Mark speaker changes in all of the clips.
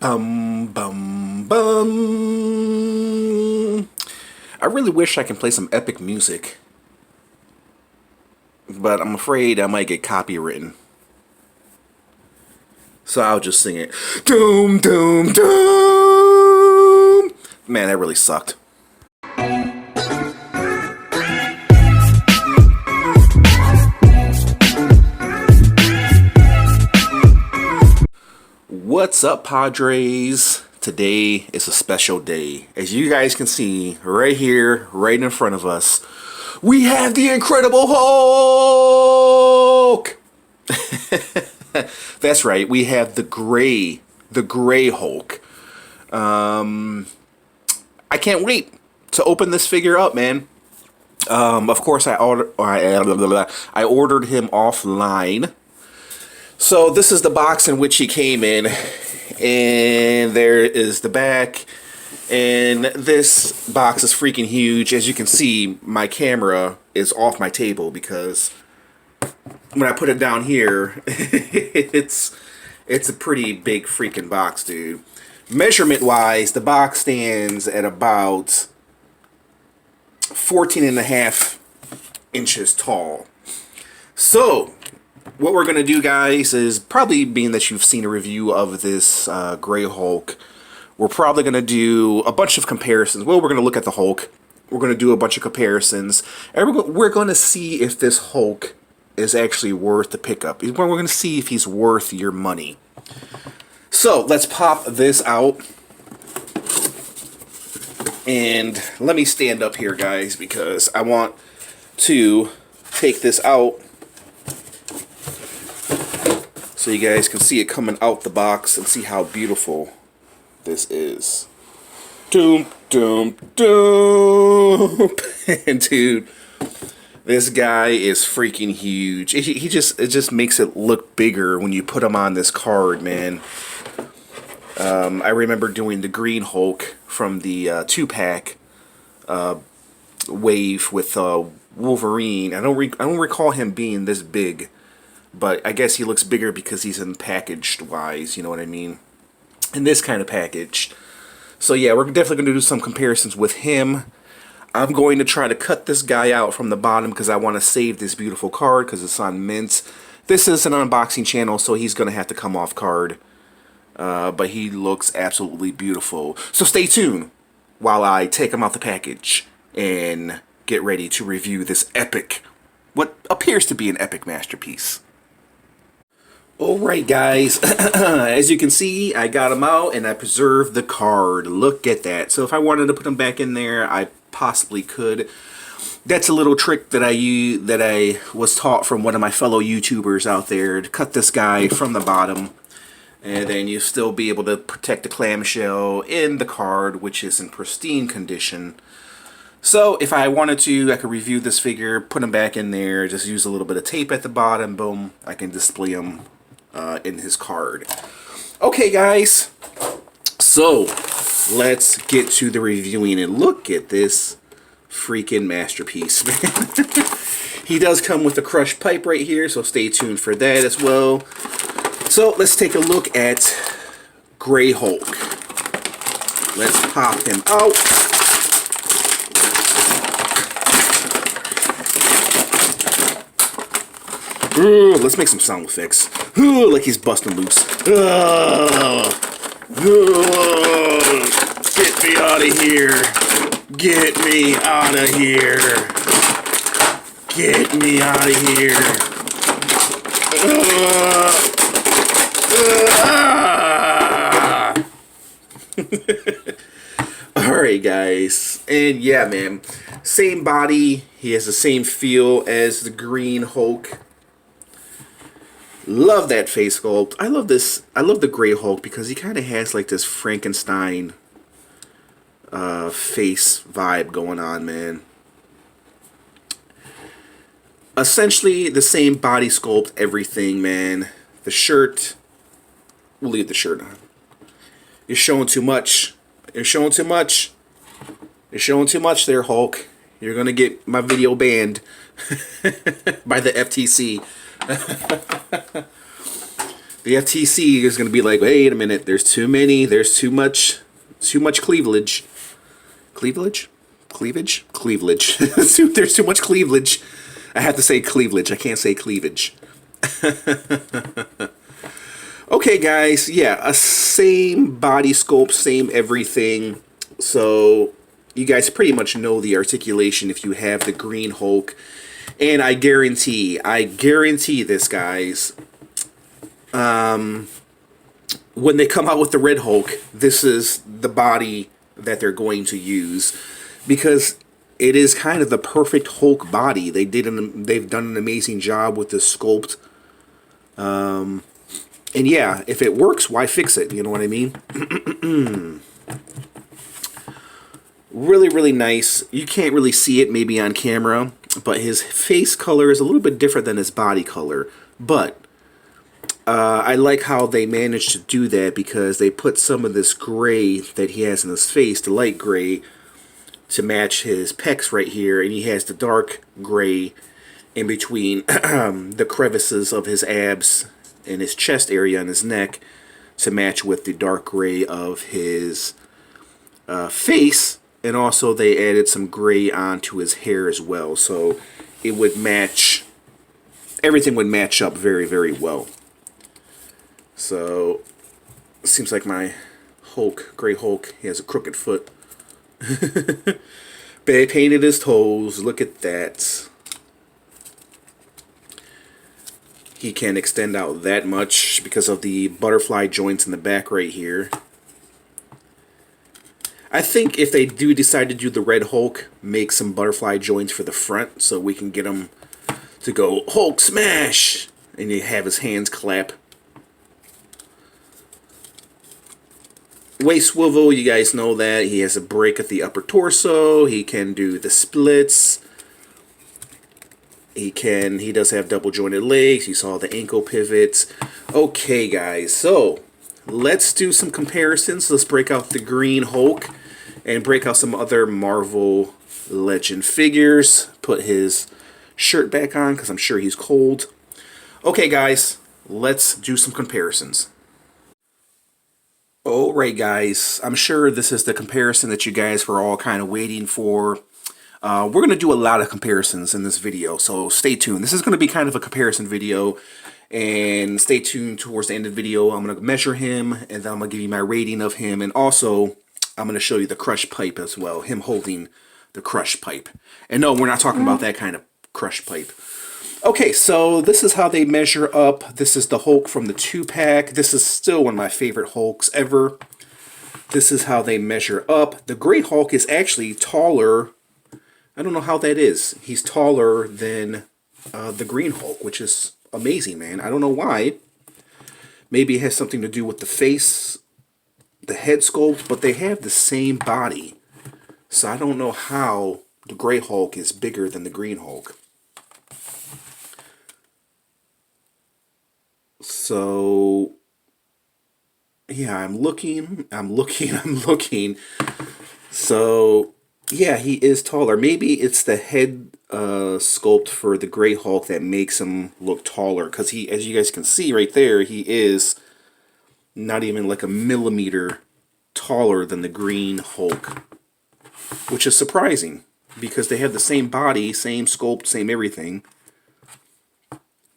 Speaker 1: Bum, bum, bum. I really wish I can play some epic music, but I'm afraid I might get copywritten. So I'll just sing it. Doom, doom, doom. Man, that really sucked. What's up, Padres? Today is a special day. As you guys can see, right here, right in front of us, we have the Incredible Hulk! That's right, we have the gray Hulk. I can't wait to open this figure up, man. Of course, I ordered him offline. So this is the box in which he came in, and there is the back, and this box is freaking huge. As you can see, my camera is off my table because when I put it down here, it's a pretty big freaking box, dude. Measurement wise, the box stands at about 14.5 inches tall. So what we're going to do, guys, is probably, being that you've seen a review of this Gray Hulk, we're probably going to do a bunch of comparisons. Well, we're going to look at the Hulk. We're going to do a bunch of comparisons. And we're going to see if this Hulk is actually worth the pickup. We're going to see if he's worth your money. So, let's pop this out. And let me stand up here, guys, because I want to take this out so you guys can see it coming out the box and see how beautiful this is. Doom, doom, doom. And dude, this guy is freaking huge. It just makes it look bigger when you put him on this card, man. I remember doing the Green Hulk from the 2-pack wave with Wolverine. I don't recall him being this big. But I guess he looks bigger because he's in packaged wise, you know what I mean? In this kind of package. So yeah, we're definitely going to do some comparisons with him. I'm going to try to cut this guy out from the bottom because I want to save this beautiful card because it's on mint. This is an unboxing channel, so he's going to have to come off card. But he looks absolutely beautiful. So stay tuned while I take him out the package and get ready to review this epic, what appears to be an epic masterpiece. Alright, guys, as you can see, I got them out and I preserved the card. Look at that. So if I wanted to put them back in there, I possibly could. That's a little trick that I was taught from one of my fellow YouTubers out there, to cut this guy from the bottom, and then you still be able to protect the clamshell in the card, which is in pristine condition. So if I wanted to, I could review this figure, put him back in there, just use a little bit of tape at the bottom, boom, I can display him in his card. Okay, guys, so let's get to the reviewing, and look at this freaking masterpiece, man. He does come with a crushed pipe right here, so stay tuned for that as well. So let's take a look at Gray Hulk. Let's pop him out. Ooh, let's make some sound effects. Ooh, like he's busting loose. Ooh, get me out of here. Get me out of here. Get me out of here. Alright, guys. And yeah, man. Same body. He has the same feel as the Green Hulk. Love that face sculpt. I love this. I love the Gray Hulk because he kind of has like this Frankenstein face vibe going on, man. Essentially the same body sculpt, everything, man. The shirt, we'll leave the shirt on. You're showing too much. You're showing too much. You're showing too much there, Hulk. You're gonna get my video banned by the FTC. The FTC is going to be like, wait a minute, there's too many, there's too much cleavage. Cleavage? Cleavage? Cleavage. There's too much cleavage. I have to say cleavage. I can't say cleavage. Okay, guys. Yeah, a same body sculpt, same everything. So you guys pretty much know the articulation if you have the Green Hulk. And I guarantee this, guys, when they come out with the Red Hulk, this is the body that they're going to use, because it is kind of the perfect Hulk body. They've done an amazing job with the sculpt. And yeah, if it works, why fix it? You know what I mean? Really, really nice. You can't really see it maybe on camera, but his face color is a little bit different than his body color. But I like how they managed to do that, because they put some of this gray that he has in his face, the light gray, to match his pecs right here, and he has the dark gray in between the crevices of his abs and his chest area and his neck to match with the dark gray of his face. And also they added some gray onto his hair as well, so it would match, everything would match up very, very well. So seems like my Hulk, Gray Hulk, he has a crooked foot. They painted his toes. Look at that. He can't extend out that much because of the butterfly joints in the back right here. I think if they do decide to do the Red Hulk, make some butterfly joints for the front so we can get him to go Hulk smash, and you have his hands clap. Waist swivel, you guys know that. He has a break at the upper torso. He can do the splits. He does have double jointed legs. You saw the ankle pivots. Okay, guys, so let's do some comparisons. Let's break out the Green Hulk and break out some other Marvel Legend figures. Put his shirt back on because I'm sure he's cold. Okay, guys, let's do some comparisons. Alright, guys, I'm sure this is the comparison that you guys were all kind of waiting for. We're going to do a lot of comparisons in this video, so stay tuned. This is going to be kind of a comparison video, and stay tuned towards the end of the video. I'm going to measure him, and then I'm going to give you my rating of him, and also I'm going to show you the crush pipe as well, him holding the crush pipe. And no, we're not talking about that kind of crush pipe. Okay, so this is how they measure up. This is the Hulk from the 2-pack. This is still one of my favorite Hulks ever. This is how they measure up. The Great Hulk is actually taller. I don't know how that is. He's taller than the Green Hulk, which is amazing, man. I don't know why. Maybe it has something to do with the face, the head sculpt, but they have the same body. So I don't know how the Great Hulk is bigger than the Green Hulk. So, yeah, I'm looking. So, yeah, he is taller. Maybe it's the head sculpt for the Great Hulk that makes him look taller. Because he, as you guys can see right there, he is not even like a millimeter taller than the Green Hulk. Which is surprising, because they have the same body, same sculpt, same everything.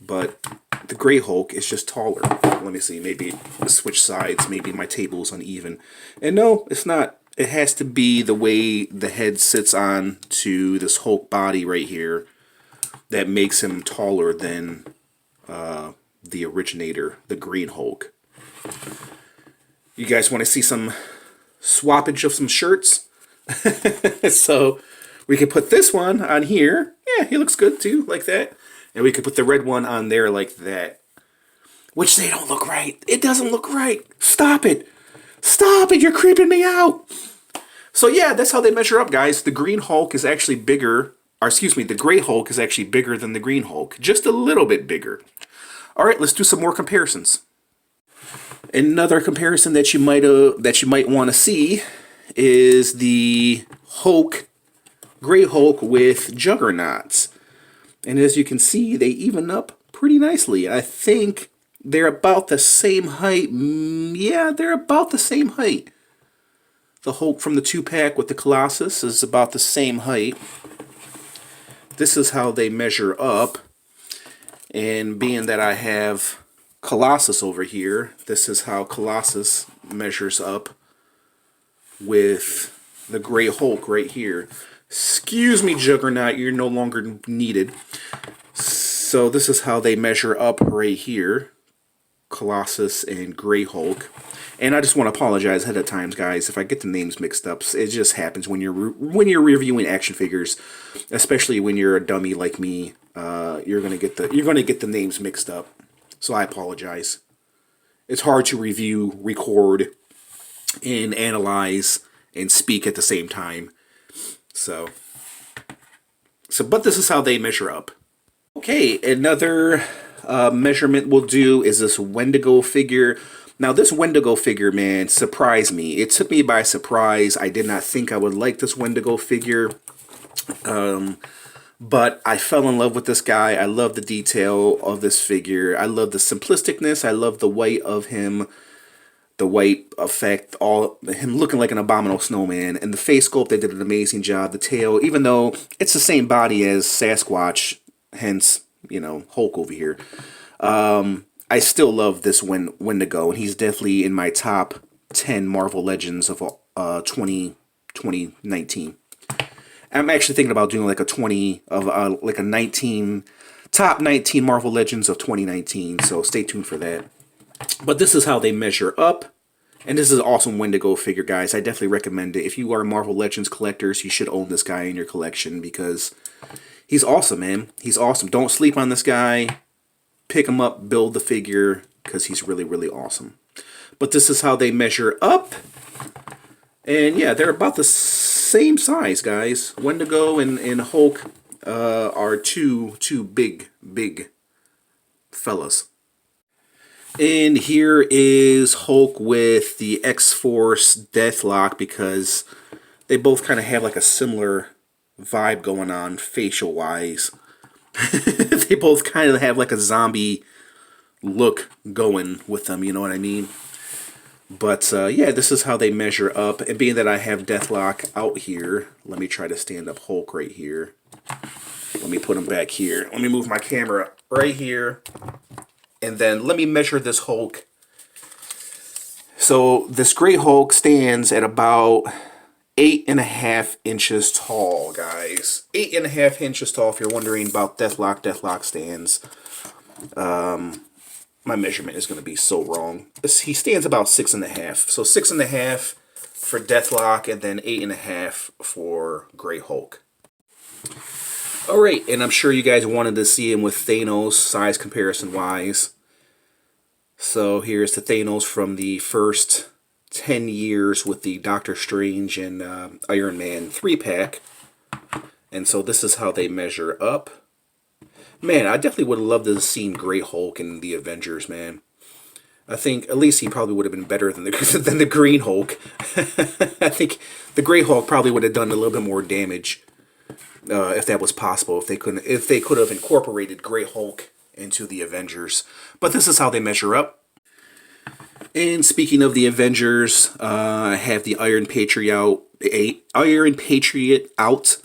Speaker 1: But the Grey Hulk is just taller. Let me see, maybe switch sides, maybe my table is uneven. And no, it's not. It has to be the way the head sits on to this Hulk body right here that makes him taller than the originator, the Green Hulk. You guys want to see some swappage of some shirts? So we could put this one on here. Yeah, he looks good too, like that. And we could put the red one on there like that. Which they don't look right. It doesn't look right. Stop it. Stop it. You're creeping me out. So yeah, that's how they measure up, guys. The Green Hulk is actually bigger. Or excuse me, the Grey Hulk is actually bigger than the Green Hulk. Just a little bit bigger. Alright, let's do some more comparisons. Another comparison that you might want to see is the Grey Hulk with Juggernauts. And as you can see, they even up pretty nicely. I think They're about the same height. Yeah, they're about the same height. The Hulk from the 2-pack with the Colossus is about the same height. This is how they measure up. And being that I have Colossus over here, this is how Colossus measures up with the Gray Hulk right here. Excuse me, Juggernaut, you're no longer needed. So this is how they measure up right here. Colossus and Gray Hulk. And I just want to apologize ahead of time, guys, if I get the names mixed up. It just happens when you're reviewing action figures, especially when you're a dummy like me. You're gonna get the names mixed up. So I apologize. It's hard to review, record, and analyze and speak at the same time. So but this is how they measure up. Okay, another measurement we'll do is this Wendigo figure. Now this Wendigo figure, man, surprised me. It took me by surprise. I did not think I would like this Wendigo figure. But I fell in love with this guy. I love the detail of this figure. I love the simplisticness. I love the white of him. The white effect, him looking like an abominable snowman. And the face sculpt, they did an amazing job. The tail, even though it's the same body as Sasquatch, hence, you know, Hulk over here. I still love this Wendigo, and he's definitely in my top 10 Marvel Legends of 2019. I'm actually thinking about doing like a 19 top 19 Marvel Legends of 2019. So stay tuned for that. But this is how they measure up. And this is an awesome Wendigo figure, guys. I definitely recommend it. If you are Marvel Legends collectors, you should own this guy in your collection because he's awesome, man. He's awesome. Don't sleep on this guy. Pick him up, build the figure, because he's really, really awesome. But this is how they measure up. And yeah, they're about the same size, guys. Wendigo and Hulk are two big fellas. And here is Hulk with the X-Force Deathlock, because they both kind of have like a similar vibe going on facial-wise. They both kind of have like a zombie look going with them, you know what I mean? But yeah, this is how they measure up. And being that I have Deathlock out here, let me try to stand up Hulk right here. Let me put him back here. Let me move my camera right here. And then let me measure this Hulk. So this Gray Hulk stands at about 8.5 inches tall, guys. 8.5 inches tall, if you're wondering about Deathlock stands. My measurement is going to be so wrong. He stands about 6.5. So 6.5 for Deathlock, and then 8.5 for Gray Hulk. Alright, and I'm sure you guys wanted to see him with Thanos, size comparison-wise. So here's the Thanos from the first 10 years with the Doctor Strange and Iron Man 3-pack. And so this is how they measure up. Man, I definitely would have loved to have seen Grey Hulk in the Avengers, man. I think at least he probably would have been better than the Green Hulk. I think the Grey Hulk probably would have done a little bit more damage. If that was possible, if they could have incorporated Grey Hulk into the Avengers. But this is how they measure up. And speaking of the Avengers, I have the Iron Patriot out.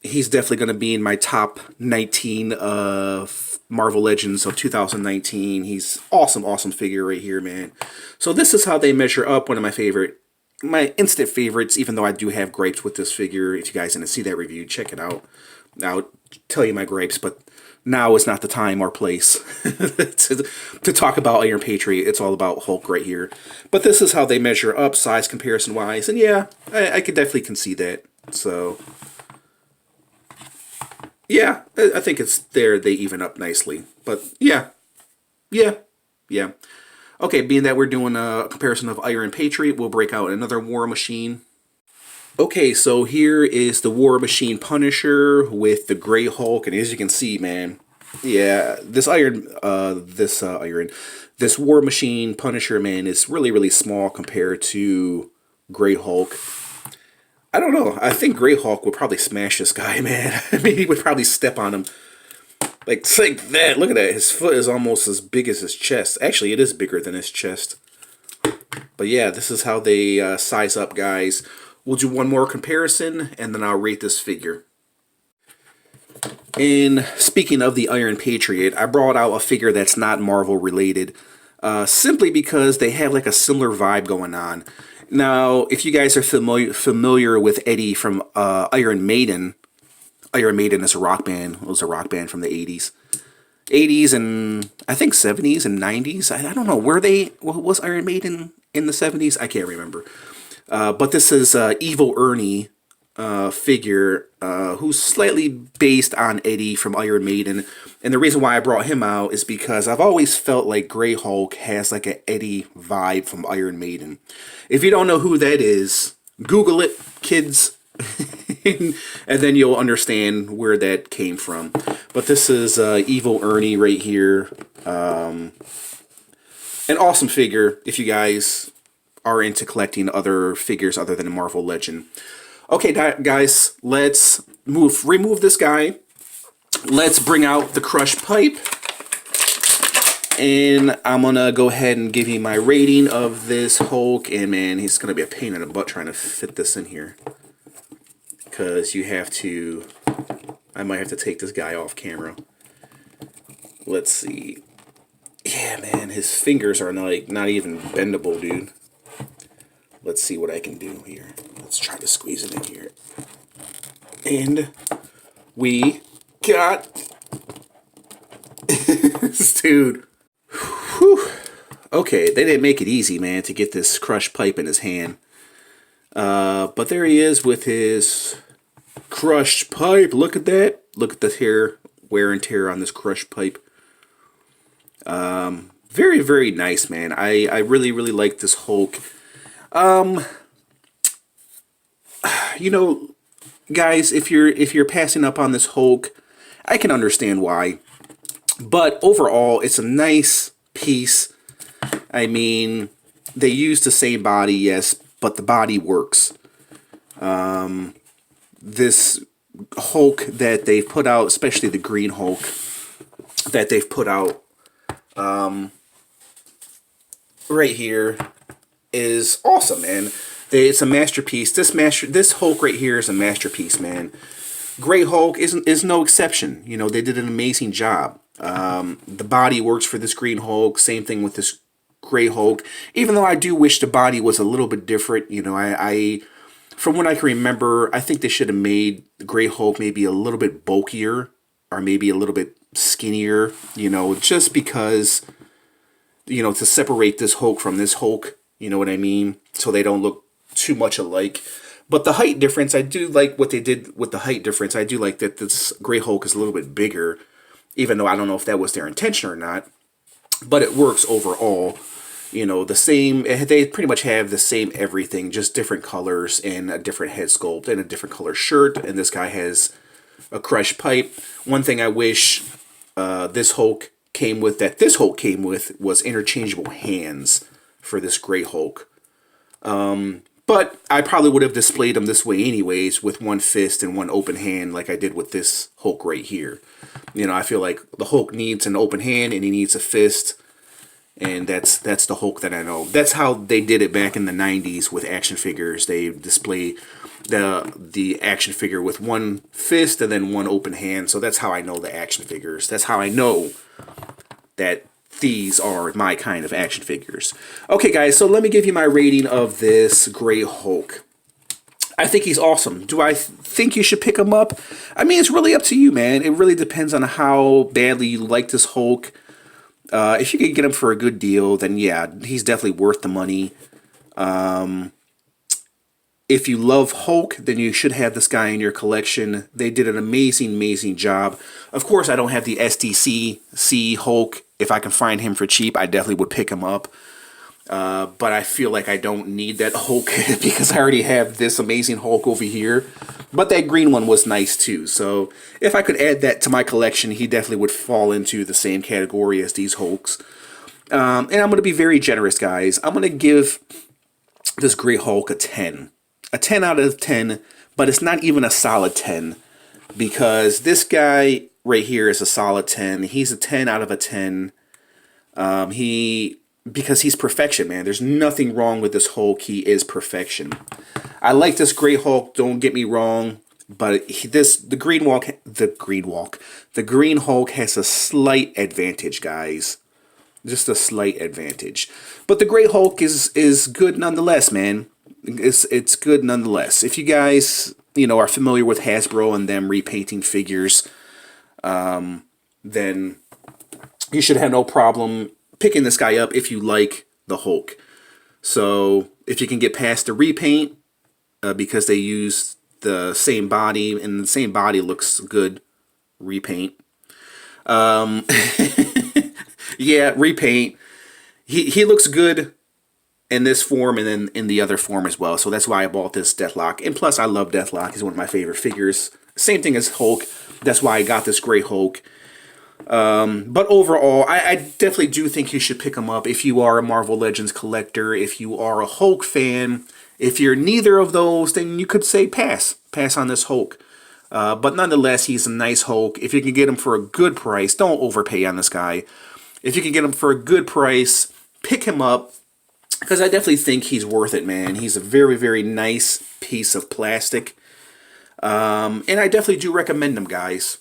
Speaker 1: He's definitely going to be in my top 19 Marvel Legends of 2019. He's awesome figure right here, man. So this is how they measure up. One of my instant favorites, even though I do have gripes with this figure. If you guys didn't see that review, check it out. I'll tell you my gripes, but now is not the time or place to talk about Iron Patriot. It's all about Hulk right here. But this is how they measure up, size comparison-wise. And yeah, I could definitely concede that. So yeah, I think it's there. They even up nicely. But yeah. Okay, being that we're doing a comparison of Iron Patriot, we'll break out another War Machine. Okay, so here is the War Machine Punisher with the Grey Hulk, and as you can see, man, yeah, this War Machine Punisher, man, is really small compared to Grey Hulk. I don't know. I think Grey Hulk would probably smash this guy, man. I mean, he would probably step on him. Like, like that. Look at that. His foot is almost as big as his chest. Actually, it is bigger than his chest. But yeah, this is how they size up, guys. We'll do one more comparison, and then I'll rate this figure. And speaking of the Iron Patriot, I brought out a figure that's not Marvel related, simply because they have like a similar vibe going on. Now, if you guys are familiar with Eddie from Iron Maiden is a rock band. It was a rock band from the 80s. 80s and I think 70s and 90s. I don't know. Was Iron Maiden in the 70s? I can't remember. But this is Evil Ernie figure who's slightly based on Eddie from Iron Maiden. And the reason why I brought him out is because I've always felt like Grey Hulk has like an Eddie vibe from Iron Maiden. If you don't know who that is, Google it, kids. And then you'll understand where that came from. But this is Evil Ernie right here. An awesome figure if you guys are into collecting other figures other than Marvel Legend. Okay, guys, let's remove this guy. Let's bring out the crushed pipe. And I'm going to go ahead and give you my rating of this Hulk. And man, he's going to be a pain in the butt trying to fit this in here. Because you have to... I might have to take this guy off camera. Let's see. Yeah, man, his fingers are not even bendable, dude. Let's see what I can do here. Let's try to squeeze it in here. And we got this dude. Whew. Okay, they didn't make it easy, man, to get this crushed pipe in his hand. But there he is with his crushed pipe. Look at that. Look at the wear and tear on this crushed pipe. Very, very nice, man. I really, really like this Hulk. You know, guys, if you're passing up on this Hulk, I can understand why. But overall, it's a nice piece. I mean, they use the same body, yes, but the body works. This Hulk that they've put out, especially the Green Hulk that they've put out right here, is awesome, man. It's a masterpiece. This Hulk right here is a masterpiece, man. Grey Hulk is no exception. You know, they did an amazing job. The body works for this Green Hulk. Same thing with this Grey Hulk. Even though I do wish the body was a little bit different. You know, I from what I can remember, I think they should have made the Grey Hulk maybe a little bit bulkier or maybe a little bit skinnier. You know, just because, you know, to separate this Hulk from this Hulk. You know what I mean? So they don't look too much alike. But the height difference, I do like what they did with the height difference. I do like that this Grey Hulk is a little bit bigger, even though I don't know if that was their intention or not. But it works overall. You know, the same, they pretty much have the same everything, just different colors and a different head sculpt and a different color shirt. And this guy has a crushed pipe. One thing I wish this Hulk came with was interchangeable hands for this Grey Hulk. But I probably would have displayed them this way anyways, with one fist and one open hand like I did with this Hulk right here. You know, I feel like the Hulk needs an open hand and he needs a fist. And that's the Hulk that I know. That's how they did it back in the 90s with action figures. They display the action figure with one fist and then one open hand. So that's how I know the action figures. That's how I know that these are my kind of action figures. Okay, guys, so let me give you my rating of this Grey Hulk. I think he's awesome. Do I think you should pick him up? I mean, it's really up to you, man. It really depends on how badly you like this Hulk. If you could get him for a good deal, then yeah, he's definitely worth the money. If you love Hulk, then you should have this guy in your collection. They did an amazing, amazing job. Of course, I don't have the SDCC Hulk. If I can find him for cheap, I definitely would pick him up. But I feel like I don't need that Hulk because I already have this amazing Hulk over here. But that green one was nice too. So if I could add that to my collection, he definitely would fall into the same category as these Hulks. And I'm going to be very generous, guys. I'm going to give this Grey Hulk a 10. A 10 out of 10, but it's not even a solid 10. Because this guy right here is a solid 10. He's a 10 out of a 10. Because he's perfection, man. There's nothing wrong with this Hulk. He is perfection. I like this Grey Hulk, don't get me wrong, but the Green Hulk has a slight advantage, guys. Just a slight advantage. But the Grey Hulk is good nonetheless, man. It's good nonetheless. If you guys, are familiar with Hasbro and them repainting figures, then you should have no problem picking this guy up if you like the Hulk. So if you can get past the repaint, because they use the same body, and the same body looks good, repaint. Yeah, repaint. He looks good in this form and then in the other form as well. So that's why I bought this Deathlock. And plus, I love Deathlock. He's one of my favorite figures. Same thing as Hulk. That's why I got this Grey Hulk. But overall, I definitely do think you should pick him up if you are a Marvel Legends collector, if you are a Hulk fan. If you're neither of those, then you could say pass. Pass on this Hulk. But nonetheless, he's a nice Hulk. If you can get him for a good price, don't overpay on this guy. If you can get him for a good price, pick him up. Because I definitely think he's worth it, man. He's a very, very nice piece of plastic. And I definitely do recommend him, guys.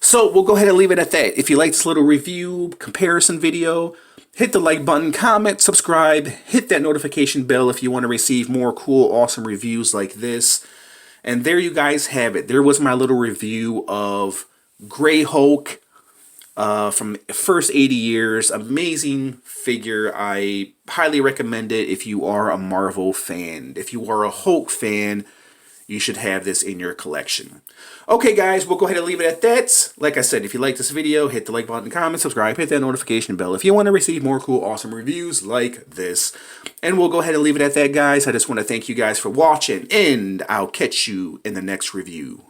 Speaker 1: So we'll go ahead and leave it at that. If you like this little review, comparison video, hit the like button, comment, subscribe, hit that notification bell if you want to receive more cool, awesome reviews like this. And there you guys have it. There was my little review of Grey Hulk from first 80 years. Amazing figure. I highly recommend it if you are a Marvel fan. If you are a Hulk fan, you should have this in your collection. Okay, guys, we'll go ahead and leave it at that. Like I said, if you like this video, hit the like button, comment, subscribe, hit that notification bell if you want to receive more cool, awesome reviews like this. And we'll go ahead and leave it at that, guys. I just want to thank you guys for watching, and I'll catch you in the next review.